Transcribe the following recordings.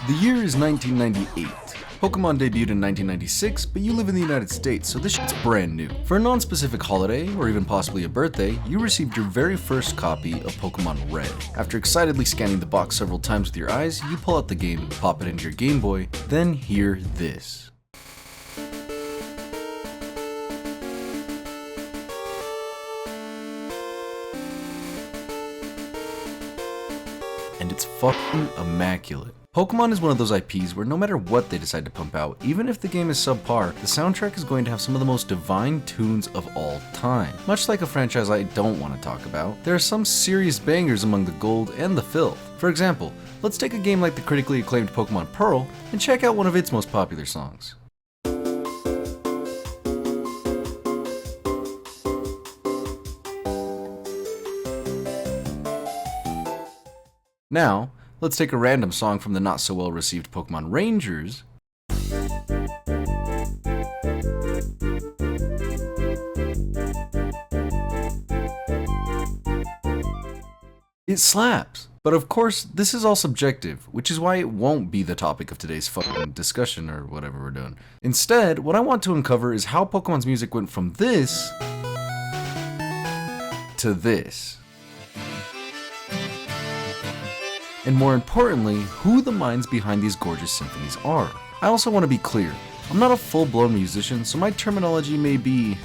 The year is 1998. Pokémon debuted in 1996, but you live in the United States, so this shit's brand new. For a non-specific holiday, or even possibly a birthday, you received your very first copy of Pokémon Red. After excitedly scanning the box several times with your eyes, you pull out the game, pop it into your Game Boy, then hear this. And it's fucking immaculate. Pokemon is one of those IPs where no matter what they decide to pump out, even if the game is subpar, the soundtrack is going to have some of the most divine tunes of all time. Much like a franchise I don't want to talk about, there are some serious bangers among the gold and the filth. For example, let's take a game like the critically acclaimed Pokemon Pearl and check out one of its most popular songs. Now, let's take a random song from the not so well received Pokemon Rangers It slaps. But of course, this is all subjective, which is why it won't be the topic of today's fucking discussion or whatever we're doing. Instead, what I want to uncover is how Pokemon's music went from this to this. And more importantly, who the minds behind these gorgeous symphonies are. I also want to be clear, I'm not a full-blown musician, so my terminology may be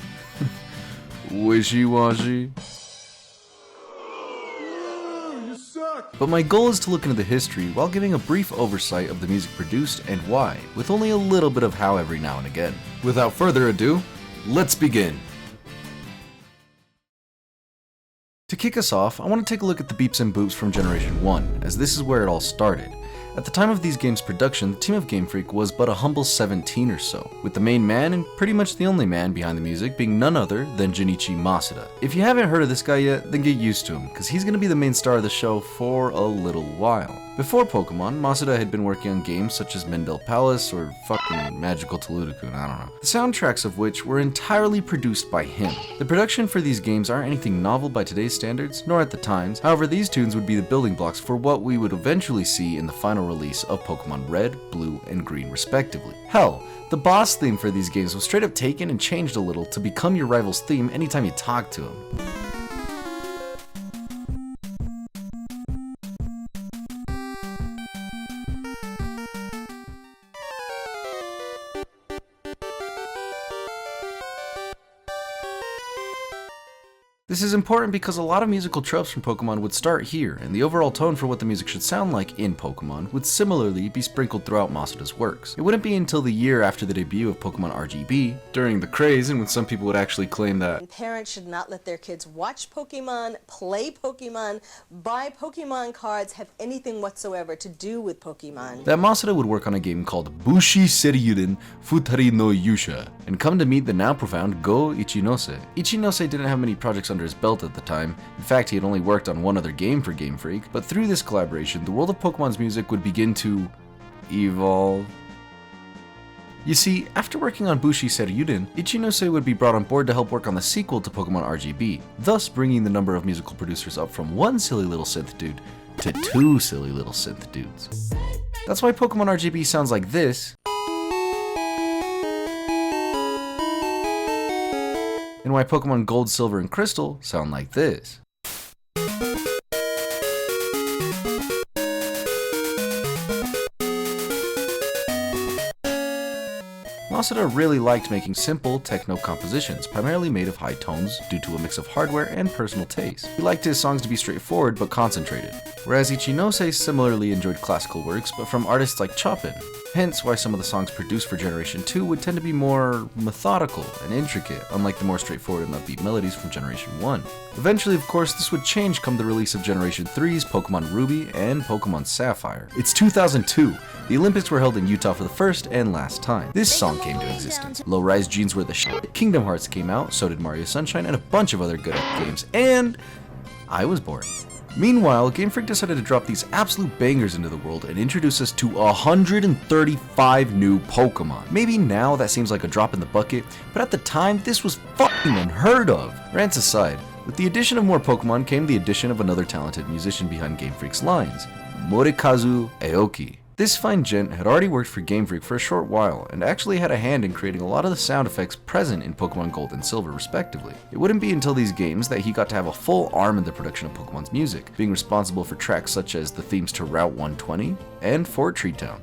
wishy-washy. But my goal is to look into the history while giving a brief oversight of the music produced and why, with only a little bit of how every now and again. Without further ado, let's begin! To kick us off, I want to take a look at the beeps and boops from Generation 1, as this is where it all started. At the time of these games' production, the team of Game Freak was but a humble 17 or so, with the main man and pretty much the only man behind the music being none other than Junichi Masuda. If you haven't heard of this guy yet, then get used to him, because he's going to be the main star of the show for a little while. Before Pokemon, Masuda had been working on games such as Mendel Palace or fucking Magical Toludokun, I don't know. The soundtracks of which were entirely produced by him. The production for these games aren't anything novel by today's standards, nor at the time's, however these tunes would be the building blocks for what we would eventually see in the final release of Pokemon Red, Blue, and Green respectively. Hell, the boss theme for these games was straight up taken and changed a little to become your rival's theme anytime you talk to him. This is important because a lot of musical tropes from Pokemon would start here, and the overall tone for what the music should sound like in Pokemon would similarly be sprinkled throughout Masuda's works. It wouldn't be until the year after the debut of Pokemon RGB, during the craze and when some people would actually claim that parents should not let their kids watch Pokemon, play Pokemon, buy Pokemon cards, have anything whatsoever to do with Pokemon, that Masuda would work on a game called Bushi Seryuden Futari no Yusha, and come to meet the now profound Go Ichinose. Ichinose didn't have many projects under his belt at the time. In fact, he had only worked on one other game for Game Freak, but through this collaboration, the world of Pokemon's music would begin to evolve. You see, after working on Bushi Seryuden, Ichinose would be brought on board to help work on the sequel to Pokemon RGB, thus bringing the number of musical producers up from one silly little synth dude to two silly little synth dudes. That's why Pokemon RGB sounds like this, and why Pokemon Gold, Silver, and Crystal sound like this. Masuda really liked making simple techno compositions, primarily made of high tones due to a mix of hardware and personal taste. He liked his songs to be straightforward but concentrated, whereas Ichinose similarly enjoyed classical works but from artists like Chopin. Hence why some of the songs produced for Generation 2 would tend to be more methodical and intricate, unlike the more straightforward and upbeat melodies from Generation 1. Eventually, of course, this would change come the release of Generation 3's Pokemon Ruby and Pokemon Sapphire. It's 2002. The Olympics were held in Utah for the first and last time. This song came to existence. Low-rise jeans were the shit. Kingdom Hearts came out, so did Mario Sunshine, and a bunch of other good games. And I was born. Meanwhile, Game Freak decided to drop these absolute bangers into the world and introduce us to 135 new Pokemon. Maybe now that seems like a drop in the bucket, but at the time, this was fucking unheard of. Rants aside, with the addition of more Pokemon came the addition of another talented musician behind Game Freak's lines, Morikazu Aoki. This fine gent had already worked for Game Freak for a short while, and actually had a hand in creating a lot of the sound effects present in Pokemon Gold and Silver respectively. It wouldn't be until these games that he got to have a full arm in the production of Pokemon's music, being responsible for tracks such as the themes to Route 120 and Fort Tree Town.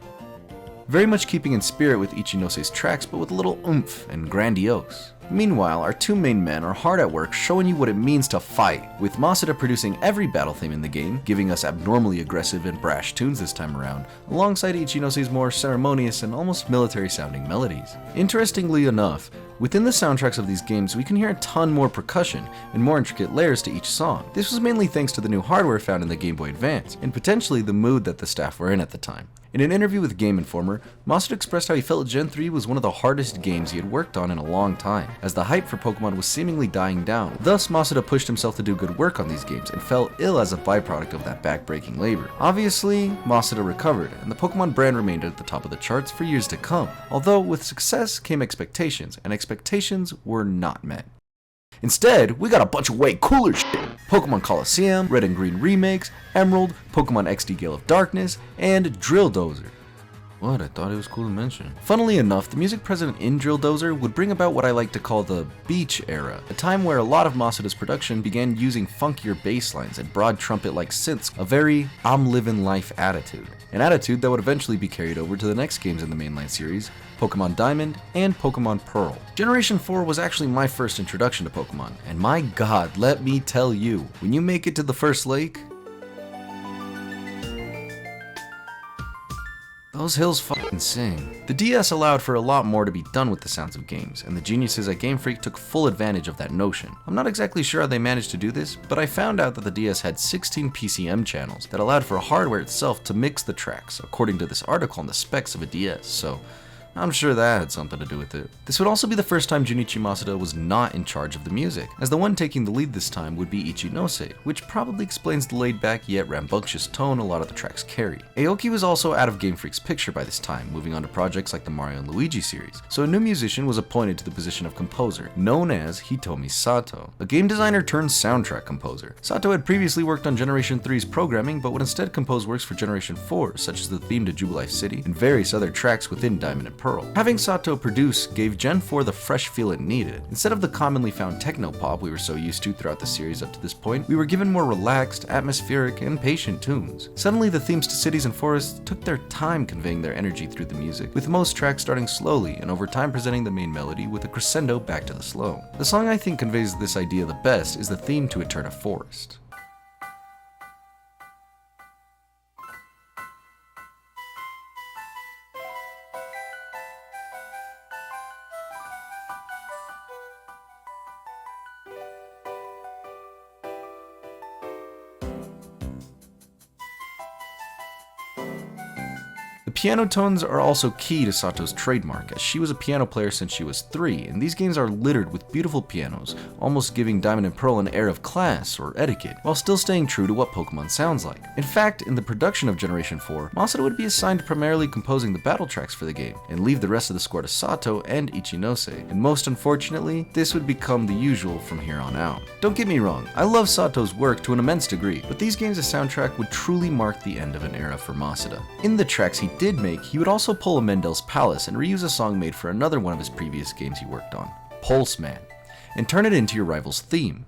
Very much keeping in spirit with Ichinose's tracks, but with a little oomph and grandiose. Meanwhile, our two main men are hard at work showing you what it means to fight, with Masuda producing every battle theme in the game, giving us abnormally aggressive and brash tunes this time around, alongside Ichinose's more ceremonious and almost military sounding melodies. Interestingly enough, within the soundtracks of these games, we can hear a ton more percussion and more intricate layers to each song. This was mainly thanks to the new hardware found in the Game Boy Advance, and potentially the mood that the staff were in at the time. In an interview with Game Informer, Masuda expressed how he felt Gen 3 was one of the hardest games he had worked on in a long time, as the hype for Pokemon was seemingly dying down. Thus, Masuda pushed himself to do good work on these games and fell ill as a byproduct of that back-breaking labor. Obviously, Masuda recovered, and the Pokemon brand remained at the top of the charts for years to come, although with success came expectations, and expectations were not met. Instead, we got a bunch of way cooler shit. Pokemon Coliseum, Red and Green remakes, Emerald, Pokemon XD Gale of Darkness, and Drill Dozer. What? I thought it was cool to mention. Funnily enough, the music present in Drill Dozer would bring about what I like to call the beach era, a time where a lot of Masuda's production began using funkier bass lines and broad trumpet-like synths, a very I'm living life attitude. An attitude that would eventually be carried over to the next games in the mainline series, Pokemon Diamond and Pokemon Pearl. Generation 4 was actually my first introduction to Pokemon, and my god, let me tell you, when you make it to the first lake, those hills fucking sing. The DS allowed for a lot more to be done with the sounds of games, and the geniuses at Game Freak took full advantage of that notion. I'm not exactly sure how they managed to do this, but I found out that the DS had 16 PCM channels that allowed for hardware itself to mix the tracks, according to this article on the specs of a DS, so I'm sure that had something to do with it. This would also be the first time Junichi Masuda was not in charge of the music, as the one taking the lead this time would be Ichinose, which probably explains the laid-back yet rambunctious tone a lot of the tracks carry. Aoki was also out of Game Freak's picture by this time, moving on to projects like the Mario and Luigi series, so a new musician was appointed to the position of composer, known as Hitomi Sato, a game designer turned soundtrack composer. Sato had previously worked on Generation 3's programming, but would instead compose works for Generation 4, such as the theme to Jubilife City and various other tracks within Diamond and Pearl. Having Sato produce gave Gen 4 the fresh feel it needed. Instead of the commonly found techno-pop we were so used to throughout the series up to this point, we were given more relaxed, atmospheric, and patient tunes. Suddenly, the themes to cities and forests took their time conveying their energy through the music, with most tracks starting slowly and over time presenting the main melody with a crescendo back to the slow. The song I think conveys this idea the best is the theme to Eterna Forest. The piano tones are also key to Sato's trademark, as she was a piano player since she was 3, and these games are littered with beautiful pianos, almost giving Diamond and Pearl an air of class or etiquette, while still staying true to what Pokemon sounds like. In fact, in the production of Generation 4, Masuda would be assigned to primarily composing the battle tracks for the game, and leave the rest of the score to Sato and Ichinose, and most unfortunately, this would become the usual from here on out. Don't get me wrong, I love Sato's work to an immense degree, but these games' soundtrack would truly mark the end of an era for Masuda. In the tracks he did make, he would also pull a Mendel's Palace and reuse a song made for another one of his previous games he worked on, Pulse Man, and turn it into your rival's theme.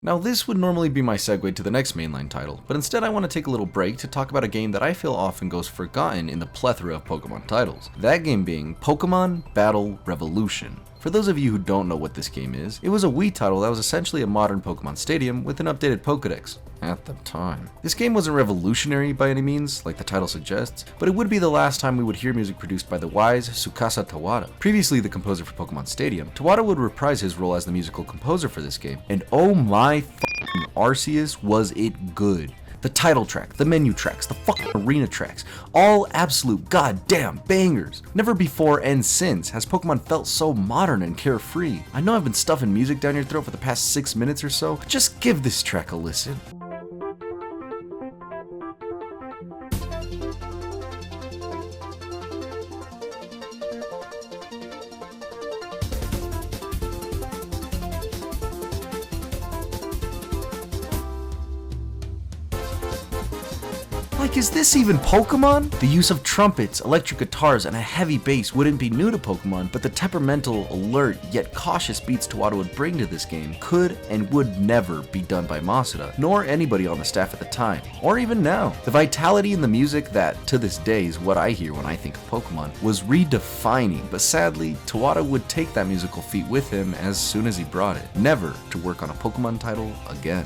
Now this would normally be my segue to the next mainline title, but instead I want to take a little break to talk about a game that I feel often goes forgotten in the plethora of Pokemon titles. That game being Pokemon Battle Revolution. For those of you who don't know what this game is, it was a Wii title that was essentially a modern Pokemon Stadium with an updated Pokédex. At the time. This game wasn't revolutionary by any means, like the title suggests, but it would be the last time we would hear music produced by the wise Tsukasa Tawada. Previously the composer for Pokemon Stadium, Tawada would reprise his role as the musical composer for this game, and oh my f***ing Arceus was it good. The title track, the menu tracks, the fucking arena tracks, all absolute goddamn bangers. Never before and since has Pokemon felt so modern and carefree. I know I've been stuffing music down your throat for the past 6 minutes or so, but just give this track a listen. like, is this even Pokemon? The use of trumpets, electric guitars, and a heavy bass wouldn't be new to Pokemon, but the temperamental, alert, yet cautious beats Tawada would bring to this game could and would never be done by Masuda, nor anybody on the staff at the time, or even now. The vitality in the music that, to this day, is what I hear when I think of Pokemon, was redefining, but sadly, Tawada would take that musical feat with him as soon as he brought it, never to work on a Pokemon title again.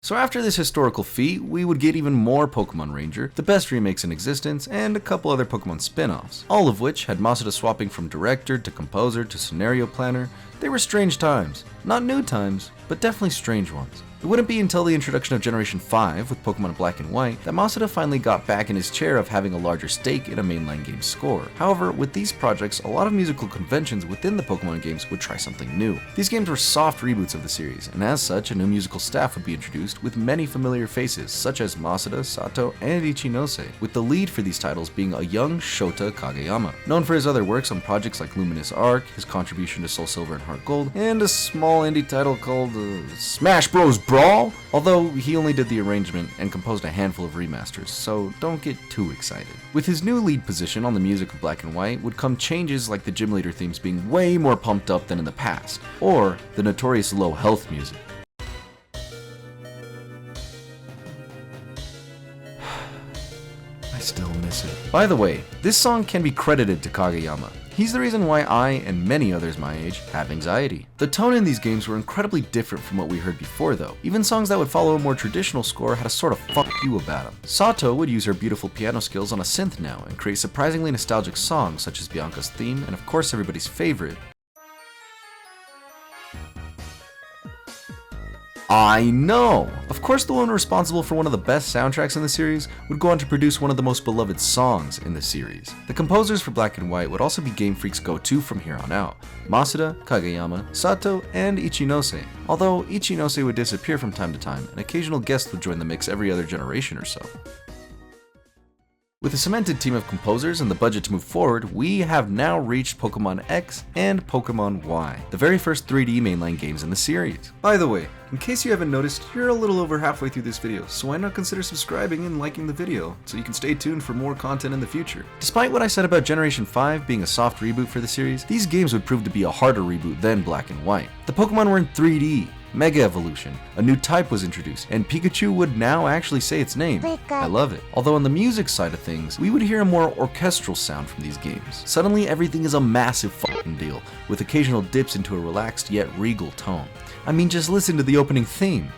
So after this historical feat, we would get even more Pokemon Ranger, the best remakes in existence, and a couple other Pokemon spin-offs, all of which had Masuda swapping from director to composer to scenario planner. They were strange times. Not new times, but definitely strange ones. It wouldn't be until the introduction of Generation 5 with Pokemon Black and White that Masuda finally got back in his chair of having a larger stake in a mainline game's score. However, with these projects, a lot of musical conventions within the Pokemon games would try something new. These games were soft reboots of the series, and as such, a new musical staff would be introduced with many familiar faces, such as Masuda, Sato, and Ichinose, with the lead for these titles being a young Shota Kageyama, known for his other works on projects like Luminous Arc, his contribution to Soul Silver and Heart Gold, and a small indie title called Smash Bros. Brawl, although he only did the arrangement and composed a handful of remasters, so don't get too excited. With his new lead position on the music of Black and White would come changes like the gym leader themes being way more pumped up than in the past, or the notorious low health music. I still miss it. By the way, this song can be credited to Kageyama. He's the reason why I, and many others my age, have anxiety. The tone in these games were incredibly different from what we heard before though. Even songs that would follow a more traditional score had a sort of fuck you about them. Sato would use her beautiful piano skills on a synth now and create surprisingly nostalgic songs such as Bianca's theme and of course everybody's favorite, I know! Of course, the one responsible for one of the best soundtracks in the series would go on to produce one of the most beloved songs in the series. The composers for Black and White would also be Game Freak's go-to from here on out: Masuda, Kageyama, Sato, and Ichinose. Although Ichinose would disappear from time to time, an occasional guest would join the mix every other generation or so. With a cemented team of composers and the budget to move forward, we have now reached Pokémon X and Pokémon Y, the very first 3D mainline games in the series. By the way, in case you haven't noticed, you're a little over halfway through this video, so why not consider subscribing and liking the video, so you can stay tuned for more content in the future. Despite what I said about Generation 5 being a soft reboot for the series, these games would prove to be a harder reboot than Black and White. The Pokémon were in 3D, Mega Evolution, a new type was introduced, and Pikachu would now actually say its name. I love it. Although on the music side of things, we would hear a more orchestral sound from these games. Suddenly everything is a massive fucking deal, with occasional dips into a relaxed yet regal tone. I mean, just listen to the opening theme.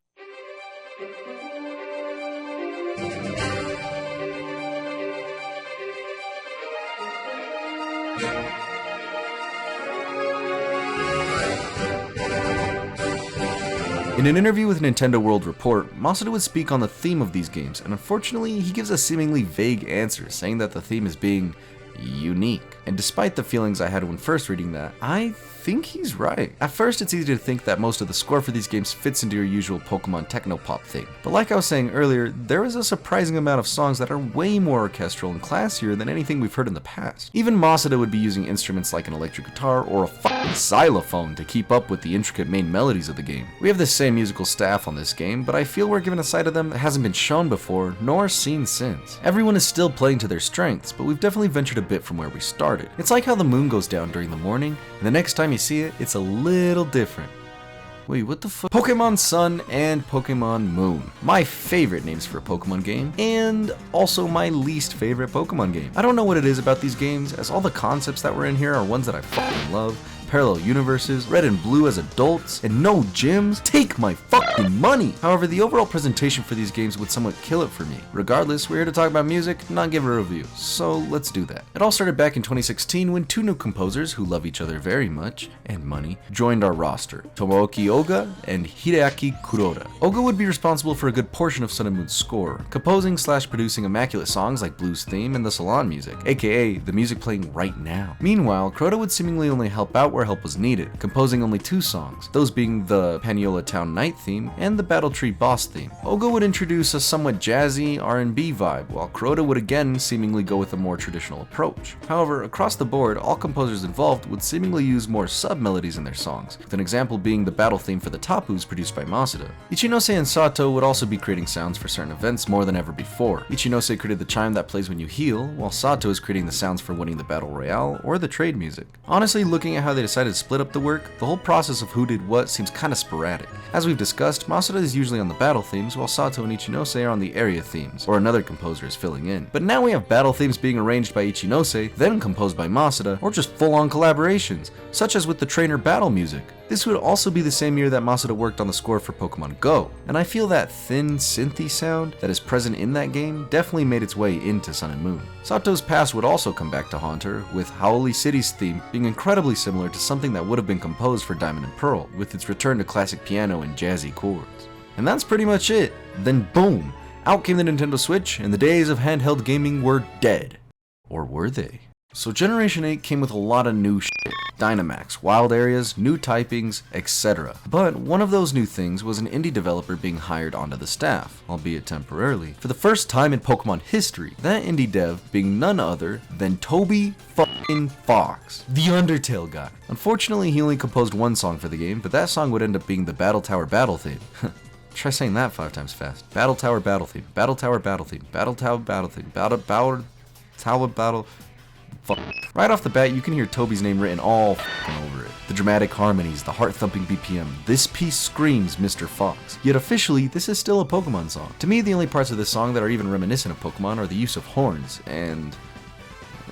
In an interview with Nintendo World Report, Masuda would speak on the theme of these games, and unfortunately he gives a seemingly vague answer, saying that the theme is being unique. And despite the feelings I had when first reading that, I think he's right. At first it's easy to think that most of the score for these games fits into your usual Pokemon techno-pop thing. But like I was saying earlier, there is a surprising amount of songs that are way more orchestral and classier than anything we've heard in the past. Even Masuda would be using instruments like an electric guitar or a fucking xylophone to keep up with the intricate main melodies of the game. We have the same musical staff on this game, but I feel we're given a side of them that hasn't been shown before, nor seen since. Everyone is still playing to their strengths, but we've definitely ventured a bit from where we started. It's like how the moon goes down during the morning, and the next time you see it, it's a little different. Wait, what the fuck? Pokémon Sun and Pokémon Moon. My favorite names for a Pokémon game, and also my least favorite Pokémon game. I don't know what it is about these games, as all the concepts that were in here are ones that I fucking love. Parallel universes, red and blue as adults, and no gyms. Take my fucking money! However, the overall presentation for these games would somewhat kill it for me. Regardless, we're here to talk about music, not give a review, so let's do that. It all started back in 2016 when two new composers who love each other very much, and money, joined our roster, Tomoaki Oga and Hideaki Kuroda. Oga would be responsible for a good portion of Sun and Moon's score, composing / producing immaculate songs like Blue's theme and the Salon music, aka the music playing right now. Meanwhile, Kuroda would seemingly only help out where where help was needed, composing only 2 songs, those being the Paniola Town Night theme and the Battle Tree Boss theme. Ogo would introduce a somewhat jazzy R&B vibe, while Kuroda would again seemingly go with a more traditional approach. However, across the board, all composers involved would seemingly use more sub-melodies in their songs, with an example being the battle theme for the Tapus produced by Masuda. Ichinose and Sato would also be creating sounds for certain events more than ever before. Ichinose created the chime that plays when you heal, while Sato is creating the sounds for winning the battle royale or the trade music. Honestly, looking at how they decided to split up the work, the whole process of who did what seems kinda sporadic. As we've discussed, Masuda is usually on the battle themes, while Sato and Ichinose are on the area themes, or another composer is filling in. But now we have battle themes being arranged by Ichinose, then composed by Masuda, or just full-on collaborations, such as with the trainer battle music. This would also be the same year that Masuda worked on the score for Pokemon Go, and I feel that thin, synthy sound that is present in that game definitely made its way into Sun and Moon. Sato's past would also come back to haunt her, with Howley City's theme being incredibly similar to something that would have been composed for Diamond and Pearl, with its return to classic piano and jazzy chords. And that's pretty much it. Then boom! Out came the Nintendo Switch, and the days of handheld gaming were dead. Or were they? So Generation 8 came with a lot of new shit. Dynamax, wild areas, new typings, etc. But one of those new things was an indie developer being hired onto the staff, albeit temporarily, for the first time in Pokemon history. That indie dev being none other than Toby Fox, the Undertale guy. Unfortunately, he only composed 1 song for the game, but that song would end up being the Battle Tower battle theme. Try saying that 5 times fast. Battle Tower battle theme, Battle Tower battle theme, Battle Tower battle theme, Tower battle. Fuck. Right off the bat, you can hear Toby's name written all over it. The dramatic harmonies, the heart-thumping BPM. This piece screams Mr. Fox. Yet officially, this is still a Pokemon song. To me, the only parts of this song that are even reminiscent of Pokemon are the use of horns, and...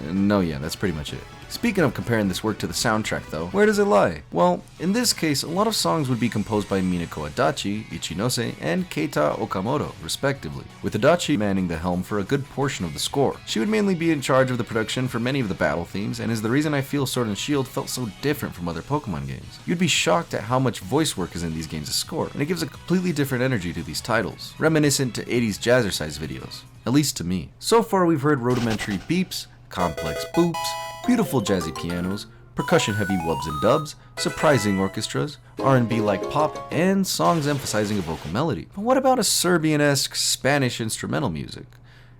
no, yeah, that's pretty much it. Speaking of comparing this work to the soundtrack though, where does it lie? Well, in this case, a lot of songs would be composed by Minako Adachi, Ichinose, and Keita Okamoto, respectively, with Adachi manning the helm for a good portion of the score. She would mainly be in charge of the production for many of the battle themes, and is the reason I feel Sword and Shield felt so different from other Pokemon games. You'd be shocked at how much voice work is in these games' score, and it gives a completely different energy to these titles, reminiscent to 80s jazzercise videos, at least to me. So far we've heard rudimentary beeps, complex boops, beautiful jazzy pianos, percussion-heavy wubs and dubs, surprising orchestras, R&B-like pop, and songs emphasizing a vocal melody. But what about a Serbian-esque Spanish instrumental music?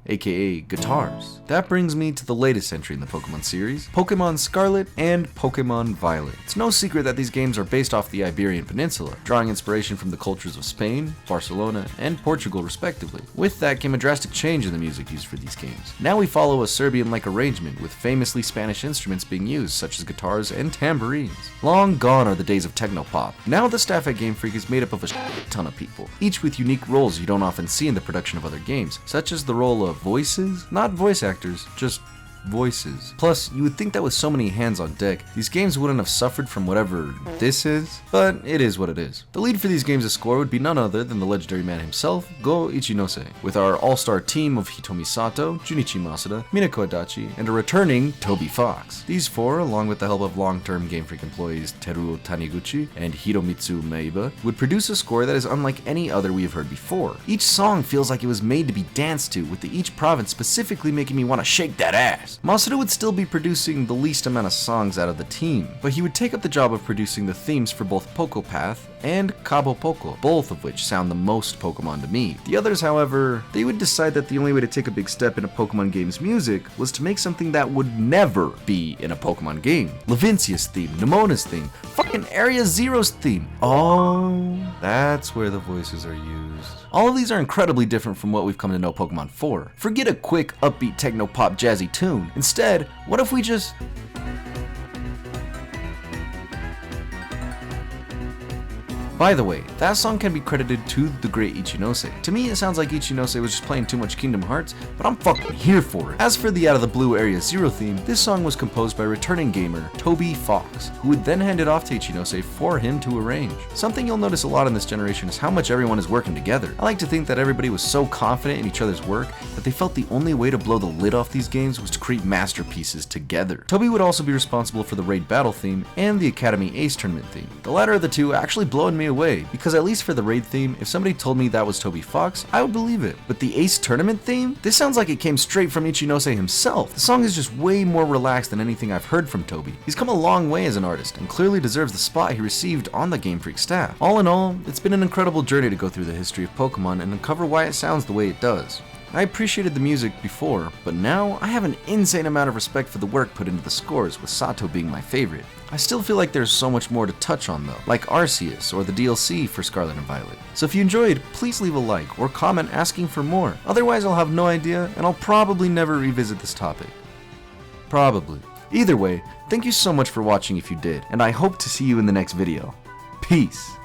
aka guitars. That brings me to the latest entry in the Pokemon series, Pokemon Scarlet and Pokemon Violet. It's no secret that these games are based off the Iberian Peninsula, drawing inspiration from the cultures of Spain, Barcelona, and Portugal respectively. With that came a drastic change in the music used for these games. Now we follow a Serbian-like arrangement with famously Spanish instruments being used, such as guitars and tambourines. Long gone are the days of techno-pop. Now the staff at Game Freak is made up of a ton of people, each with unique roles you don't often see in the production of other games, such as the role of voices? Not voice actors, just voices. Plus, you would think that with so many hands on deck, these games wouldn't have suffered from whatever this is, but it is what it is. The lead for these games' score would be none other than the legendary man himself, Go Ichinose, with our all-star team of Hitomi Sato, Junichi Masuda, Minako Adachi, and a returning Toby Fox. These 4, along with the help of long-term Game Freak employees Teruo Taniguchi and Hiromitsu Meiba, would produce a score that is unlike any other we have heard before. Each song feels like it was made to be danced to, with each province specifically making me want to shake that ass. Masuda would still be producing the least amount of songs out of the team, but he would take up the job of producing the themes for both Poco Path and Cabo Poco, both of which sound the most Pokemon to me. The others, however, they would decide that the only way to take a big step in a Pokemon game's music was to make something that would never be in a Pokemon game. Levincia's theme, Nemona's theme, fucking Area Zero's theme. Oh, that's where the voices are used. All of these are incredibly different from what we've come to know Pokemon for. Forget a quick, upbeat, techno-pop, jazzy tune. Instead, what if we just... By the way, that song can be credited to the great Ichinose. To me, it sounds like Ichinose was just playing too much Kingdom Hearts, but I'm fucking here for it. As for the Out of the Blue Area Zero theme, this song was composed by returning gamer Toby Fox, who would then hand it off to Ichinose for him to arrange. Something you'll notice a lot in this generation is how much everyone is working together. I like to think that everybody was so confident in each other's work that they felt the only way to blow the lid off these games was to create masterpieces together. Toby would also be responsible for the Raid Battle theme and the Academy Ace Tournament theme. The latter of the two actually blowing me away, because at least for the raid theme, if somebody told me that was Toby Fox, I would believe it. But the Ace Tournament theme? This sounds like it came straight from Ichinose himself. The song is just way more relaxed than anything I've heard from Toby. He's come a long way as an artist, and clearly deserves the spot he received on the Game Freak staff. All in all, it's been an incredible journey to go through the history of Pokemon and uncover why it sounds the way it does. I appreciated the music before, but now I have an insane amount of respect for the work put into the scores, with Sato being my favorite. I still feel like there's so much more to touch on though, like Arceus or the DLC for Scarlet and Violet. So if you enjoyed, please leave a like or comment asking for more. Otherwise I'll have no idea and I'll probably never revisit this topic. Probably. Either way, thank you so much for watching if you did, and I hope to see you in the next video. Peace!